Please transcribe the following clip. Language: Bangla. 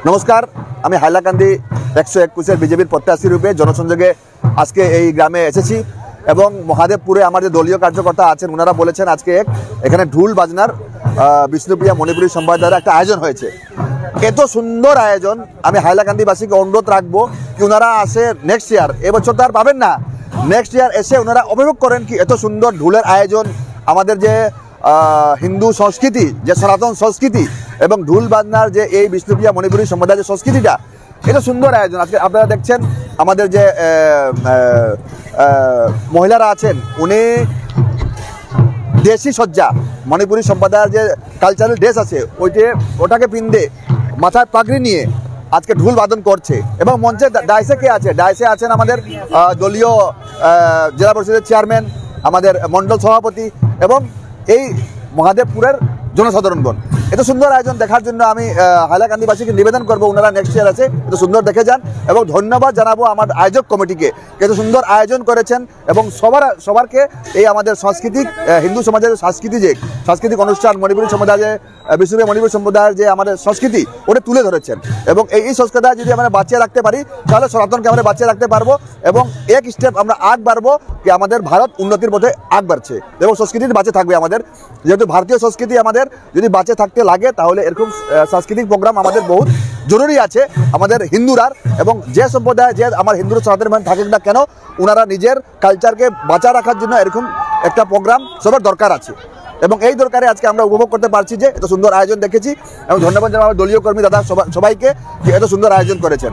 নমস্কার, আমি হাইলাকান্দি 121 বিজেপির প্রত্যাশী রূপে জনসংযোগে আজকে এই গ্রামে এসেছি এবং মহাদেবপুরে আমার যে দলীয় কার্যকর্তা আছেন ওনারা বলেছেন আজকে এখানে ঢুল বাজনার বিষ্ণুপ্রিয়া মণিপুরী সম্প্রদায় দ্বারা একটা আয়োজন হয়েছে। এত সুন্দর আয়োজন, আমি হাইলাকান্দিবাসীকে অনুরোধ রাখবো কি ওনারা আসে নেক্সট ইয়ার, এবছর তো আর পাবেন না, নেক্সট ইয়ার এসে ওনারা উপভোগ করেন কি এত সুন্দর ঢুলের আয়োজন। আমাদের যে হিন্দু সংস্কৃতি, যে সনাতন সংস্কৃতি এবং ঢুল বাজনার যে এই বিষ্ণুপ্রিয়া মণিপুরী সম্প্রদায়ের যে সংস্কৃতিটা, এটা সুন্দর আয়োজন। আজকে আপনারা দেখছেন আমাদের যে মহিলারা আছেন উনি দেশি সজ্জা, মণিপুরী সম্প্রদায়ের যে কালচারাল ড্রেস আছে ওটাকে পিন্দে মাথায় পাগড়ি নিয়ে আজকে ঢুল বাদন করছে। এবং মঞ্চে ডাইসে কে আছে? ডাইসে আছেন আমাদের দলীয় জেলা পরিষদের চেয়ারম্যান, আমাদের মণ্ডল সভাপতি এবং এই মহাদেবপুরের জনসাধারণগণ। এত সুন্দর আয়োজন দেখার জন্য আমি হাইলাকান্দিবাসীকে নিবেদন করবো ওনারা নেক্সট ইয়ার আছে এত সুন্দর দেখে যান। এবং ধন্যবাদ জানাবো আমার আয়োজক কমিটিকে, এত সুন্দর আয়োজন করেছেন এবং সবারকে এই আমাদের সাংস্কৃতিক হিন্দু সমাজের সাংস্কৃতিক অনুষ্ঠান মণিপুরী সম্প্রদায়ের বিষ্ণুপ্রিয়া মণিপুরী সম্প্রদায়ের যে আমাদের সংস্কৃতি ওটা তুলে ধরেছেন। এবং এই সংস্কৃতি যদি আমরা বাঁচিয়ে রাখতে পারি তাহলে সনাতনকে আমরা বাঁচিয়ে রাখতে পারবো এবং এক স্টেপ আমরা আগ বাড়বো কি আমাদের ভারত উন্নতির পথে আগ বাড়ছে এবং সংস্কৃতি বাঁচে থাকবে। আমাদের যেহেতু ভারতীয় সংস্কৃতি আমাদের যদি বাঁচে থাকতে লাগে তাহলে এরকম সাংস্কৃতিক প্রোগ্রাম আমাদের বহুত জরুরি আছে আমাদের হিন্দুরার। এবং যে সম্প্রদায় যে আমার হিন্দুর সনাতন মান থাকেন না কেন ওনারা নিজের কালচারকে বাঁচা রাখার জন্য এরকম একটা প্রোগ্রাম সবার দরকার আছে এবং এই দরকারে আজকে আমরা উপভোগ করতে পারছি যে এত সুন্দর আয়োজন দেখেছি। এবং ধন্যবাদ জানাবো দলীয় কর্মী দাদা সবাইকে এত সুন্দর আয়োজন করেছেন।